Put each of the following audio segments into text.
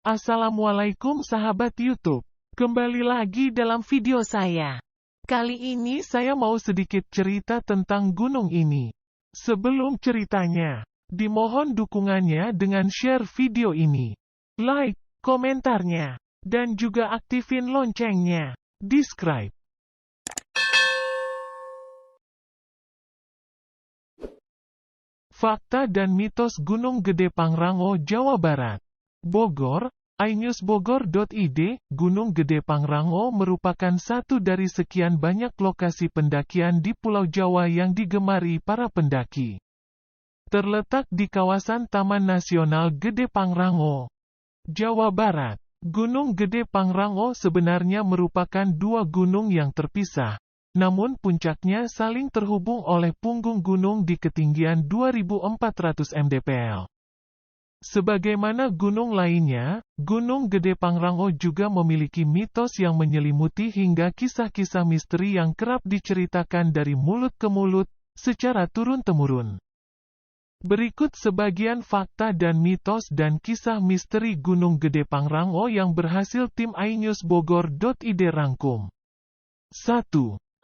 Assalamualaikum sahabat YouTube. Kembali lagi dalam video saya. Kali ini saya mau sedikit cerita tentang gunung ini. Sebelum ceritanya, dimohon dukungannya dengan share video ini, like, komentarnya, dan juga aktifin loncengnya. Subscribe. Fakta dan mitos Gunung Gede Pangrango, Jawa Barat. Bogor, iNewsBogor.id, Gunung Gede Pangrango merupakan satu dari sekian banyak lokasi pendakian di Pulau Jawa yang digemari para pendaki. Terletak di kawasan Taman Nasional Gede Pangrango, Jawa Barat. Gunung Gede Pangrango sebenarnya merupakan dua gunung yang terpisah, namun puncaknya saling terhubung oleh punggung gunung di ketinggian 2400 mdpl. Sebagaimana gunung lainnya, Gunung Gede Pangrango juga memiliki mitos yang menyelimuti hingga kisah-kisah misteri yang kerap diceritakan dari mulut ke mulut, secara turun-temurun. Berikut sebagian fakta dan mitos dan kisah misteri Gunung Gede Pangrango yang berhasil tim iNewsBogor.id rangkum. 1.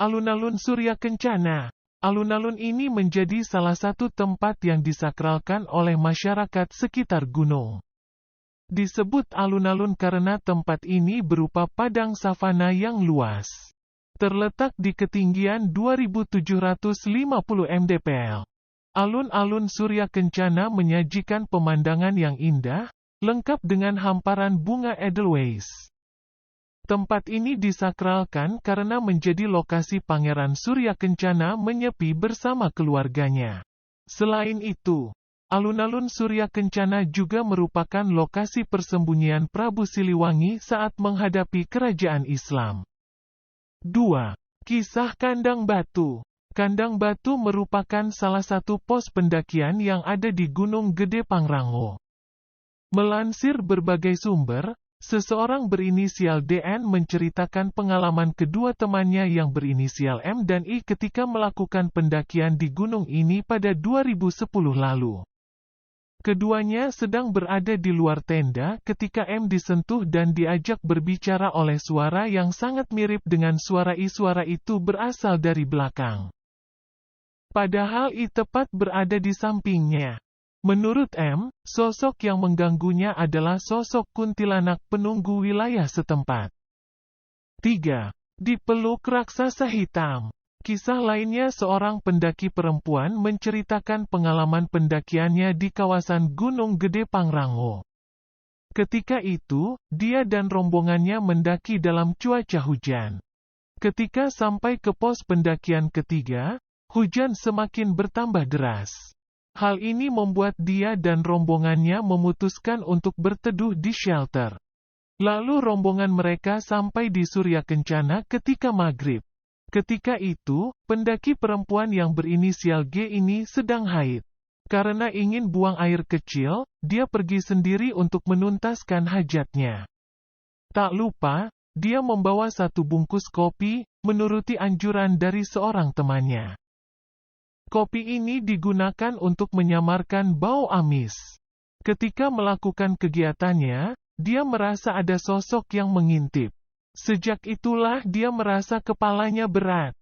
Alun-alun Surya Kencana. Alun-alun ini menjadi salah satu tempat yang disakralkan oleh masyarakat sekitar gunung. Disebut alun-alun karena tempat ini berupa padang savana yang luas. Terletak di ketinggian 2750 mdpl. Alun-alun Surya Kencana menyajikan pemandangan yang indah, lengkap dengan hamparan bunga edelweiss. Tempat ini disakralkan karena menjadi lokasi Pangeran Surya Kencana menyepi bersama keluarganya. Selain itu, alun-alun Surya Kencana juga merupakan lokasi persembunyian Prabu Siliwangi saat menghadapi kerajaan Islam. 2. Kisah Kandang Batu. Kandang Batu merupakan salah satu pos pendakian yang ada di Gunung Gede Pangrango. Melansir berbagai sumber, seseorang berinisial DN menceritakan pengalaman kedua temannya yang berinisial M dan I ketika melakukan pendakian di gunung ini pada 2010 lalu. Keduanya sedang berada di luar tenda ketika M disentuh dan diajak berbicara oleh suara yang sangat mirip dengan suara I. Suara itu berasal dari belakang. Padahal I tepat berada di sampingnya. Menurut M, sosok yang mengganggunya adalah sosok kuntilanak penunggu wilayah setempat. 3. Dipeluk raksasa hitam. Kisah lainnya seorang pendaki perempuan menceritakan pengalaman pendakiannya di kawasan Gunung Gede Pangrango. Ketika itu, dia dan rombongannya mendaki dalam cuaca hujan. Ketika sampai ke pos pendakian ketiga, hujan semakin bertambah deras. Hal ini membuat dia dan rombongannya memutuskan untuk berteduh di shelter. Lalu rombongan mereka sampai di Surya Kencana ketika maghrib. Ketika itu, pendaki perempuan yang berinisial G ini sedang haid. Karena ingin buang air kecil, dia pergi sendiri untuk menuntaskan hajatnya. Tak lupa, dia membawa satu bungkus kopi, menuruti anjuran dari seorang temannya. Kopi ini digunakan untuk menyamarkan bau amis. Ketika melakukan kegiatannya, dia merasa ada sosok yang mengintip. Sejak itulah dia merasa kepalanya berat.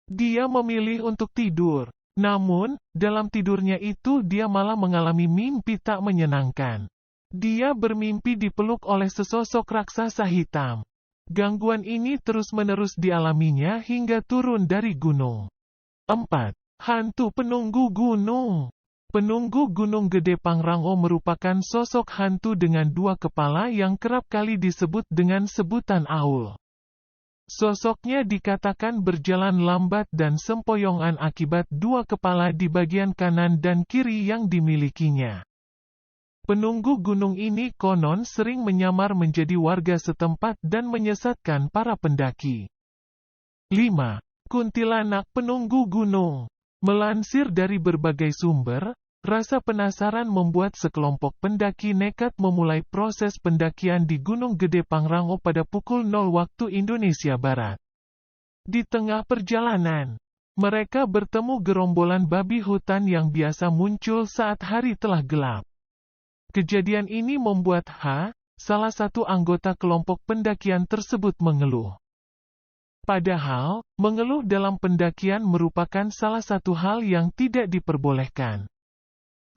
Dia memilih untuk tidur. Namun, dalam tidurnya itu dia malah mengalami mimpi tak menyenangkan. Dia bermimpi dipeluk oleh sesosok raksasa hitam. Gangguan ini terus-menerus dialaminya hingga turun dari gunung. 4. Hantu penunggu gunung. Penunggu Gunung Gede Pangrango merupakan sosok hantu dengan dua kepala yang kerap kali disebut dengan sebutan Aul. Sosoknya dikatakan berjalan lambat dan sempoyongan akibat dua kepala di bagian kanan dan kiri yang dimilikinya. Penunggu gunung ini konon sering menyamar menjadi warga setempat dan menyesatkan para pendaki. 5. Kuntilanak penunggu gunung. Melansir dari berbagai sumber, rasa penasaran membuat sekelompok pendaki nekat memulai proses pendakian di Gunung Gede Pangrango pada pukul 0 waktu Indonesia Barat. Di tengah perjalanan, mereka bertemu gerombolan babi hutan yang biasa muncul saat hari telah gelap. Kejadian ini membuat H. salah satu anggota kelompok pendakian tersebut mengeluh. Padahal, mengeluh dalam pendakian merupakan salah satu hal yang tidak diperbolehkan.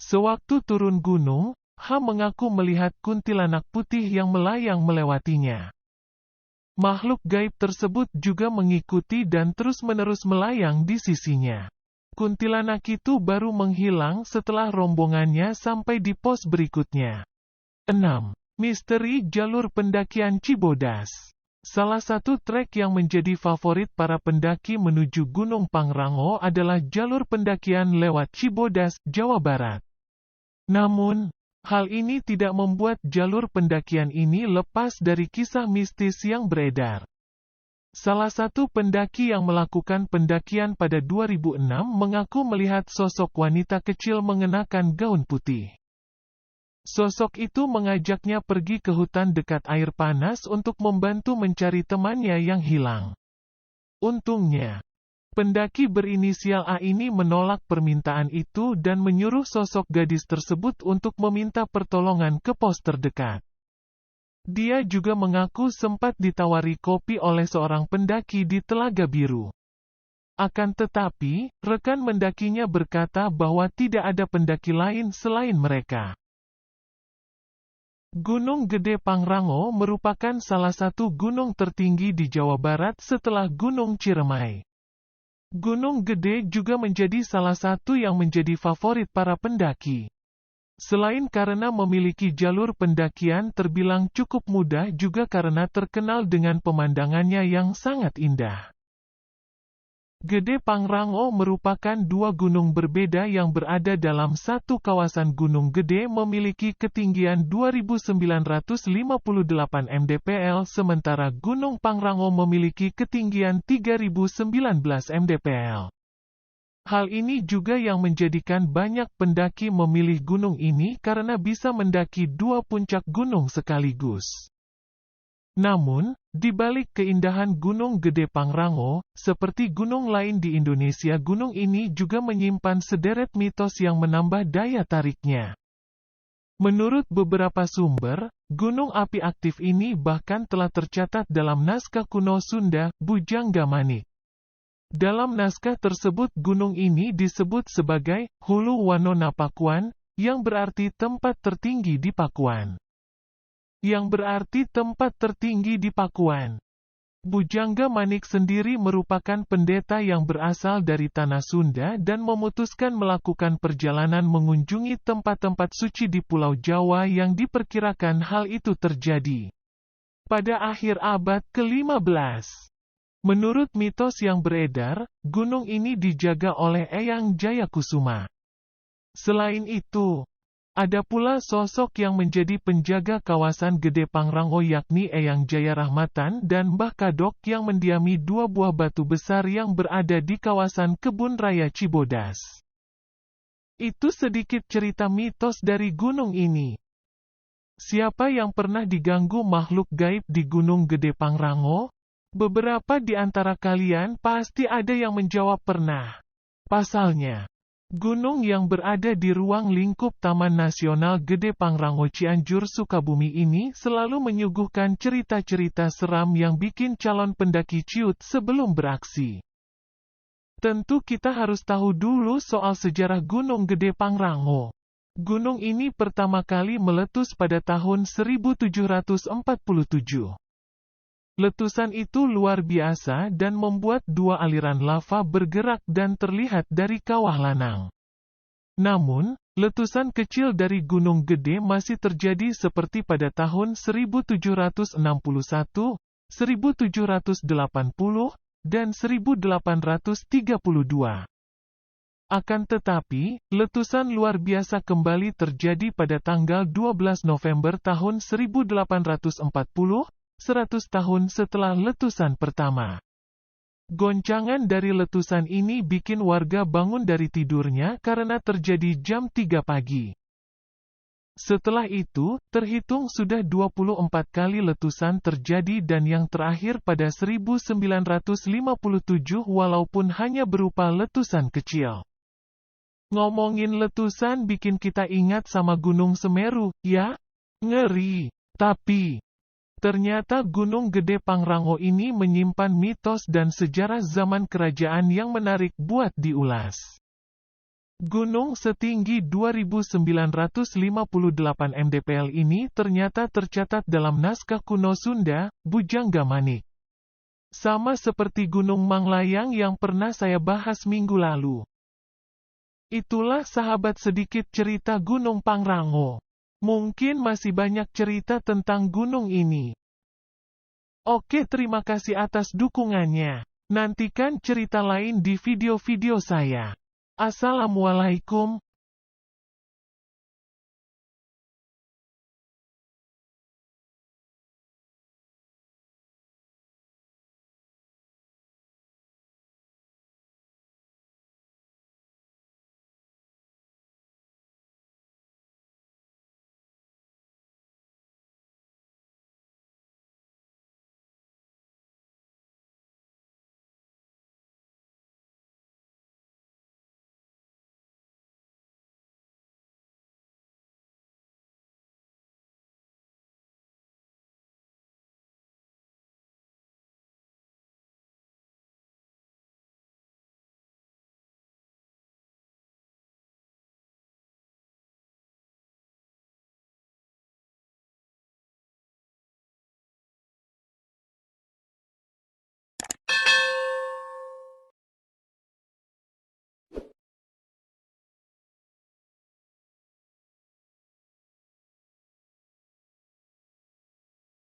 Sewaktu turun gunung, H mengaku melihat kuntilanak putih yang melayang melewatinya. Makhluk gaib tersebut juga mengikuti dan terus-menerus melayang di sisinya. Kuntilanak itu baru menghilang setelah rombongannya sampai di pos berikutnya. 6. Misteri jalur pendakian Cibodas. Salah satu trek yang menjadi favorit para pendaki menuju Gunung Pangrango adalah jalur pendakian lewat Cibodas, Jawa Barat. Namun, hal ini tidak membuat jalur pendakian ini lepas dari kisah mistis yang beredar. Salah satu pendaki yang melakukan pendakian pada 2006 mengaku melihat sosok wanita kecil mengenakan gaun putih. Sosok itu mengajaknya pergi ke hutan dekat air panas untuk membantu mencari temannya yang hilang. Untungnya, pendaki berinisial A ini menolak permintaan itu dan menyuruh sosok gadis tersebut untuk meminta pertolongan ke pos terdekat. Dia juga mengaku sempat ditawari kopi oleh seorang pendaki di Telaga Biru. Akan tetapi, rekan mendakinya berkata bahwa tidak ada pendaki lain selain mereka. Gunung Gede Pangrango merupakan salah satu gunung tertinggi di Jawa Barat setelah Gunung Ciremai. Gunung Gede juga menjadi salah satu yang menjadi favorit para pendaki. Selain karena memiliki jalur pendakian terbilang cukup mudah juga karena terkenal dengan pemandangannya yang sangat indah. Gede Pangrango merupakan dua gunung berbeda yang berada dalam satu kawasan. Gunung Gede memiliki ketinggian 2.958 mdpl sementara Gunung Pangrango memiliki ketinggian 3.019 mdpl. Hal ini juga yang menjadikan banyak pendaki memilih gunung ini karena bisa mendaki dua puncak gunung sekaligus. Namun, di balik keindahan Gunung Gede Pangrango, seperti gunung lain di Indonesia, gunung ini juga menyimpan sederet mitos yang menambah daya tariknya. Menurut beberapa sumber, gunung api aktif ini bahkan telah tercatat dalam naskah kuno Sunda, Bujangga Manik. Dalam naskah tersebut gunung ini disebut sebagai Hulu Wanona Pakuan, yang berarti tempat tertinggi di Pakuan. Yang berarti tempat tertinggi di Pakuan. Bujangga Manik sendiri merupakan pendeta yang berasal dari tanah Sunda dan memutuskan melakukan perjalanan mengunjungi tempat-tempat suci di Pulau Jawa yang diperkirakan hal itu terjadi pada akhir abad ke-15. Menurut mitos yang beredar, gunung ini dijaga oleh Eyang Jayakusuma. Selain itu, ada pula sosok yang menjadi penjaga kawasan Gede Pangrango yakni Eyang Jaya Rahmatan dan Mbah Kadok yang mendiami dua buah batu besar yang berada di kawasan Kebun Raya Cibodas. Itu sedikit cerita mitos dari gunung ini. Siapa yang pernah diganggu makhluk gaib di Gunung Gede Pangrango? Beberapa di antara kalian pasti ada yang menjawab pernah. Pasalnya, gunung yang berada di ruang lingkup Taman Nasional Gede Pangrango Cianjur Sukabumi ini selalu menyuguhkan cerita-cerita seram yang bikin calon pendaki ciut sebelum beraksi. Tentu kita harus tahu dulu soal sejarah Gunung Gede Pangrango. Gunung ini pertama kali meletus pada tahun 1747. Letusan itu luar biasa dan membuat dua aliran lava bergerak dan terlihat dari kawah Lanang. Namun, letusan kecil dari Gunung Gede masih terjadi seperti pada tahun 1761, 1780, dan 1832. Akan tetapi, letusan luar biasa kembali terjadi pada tanggal 12 November tahun 1840, 100 tahun setelah letusan pertama. Goncangan dari letusan ini bikin warga bangun dari tidurnya karena terjadi jam 3 pagi. Setelah itu, terhitung sudah 24 kali letusan terjadi dan yang terakhir pada 1957 walaupun hanya berupa letusan kecil. Ngomongin letusan bikin kita ingat sama Gunung Semeru, ya? Ngeri. Tapi, ternyata Gunung Gede Pangrango ini menyimpan mitos dan sejarah zaman kerajaan yang menarik buat diulas. Gunung setinggi 2.958 mdpl ini ternyata tercatat dalam naskah kuno Sunda, Bujangga Manik. Sama seperti Gunung Manglayang yang pernah saya bahas minggu lalu. Itulah sahabat sedikit cerita Gunung Pangrango. Mungkin masih banyak cerita tentang gunung ini. Oke, terima kasih atas dukungannya. Nantikan cerita lain di video-video saya. Assalamualaikum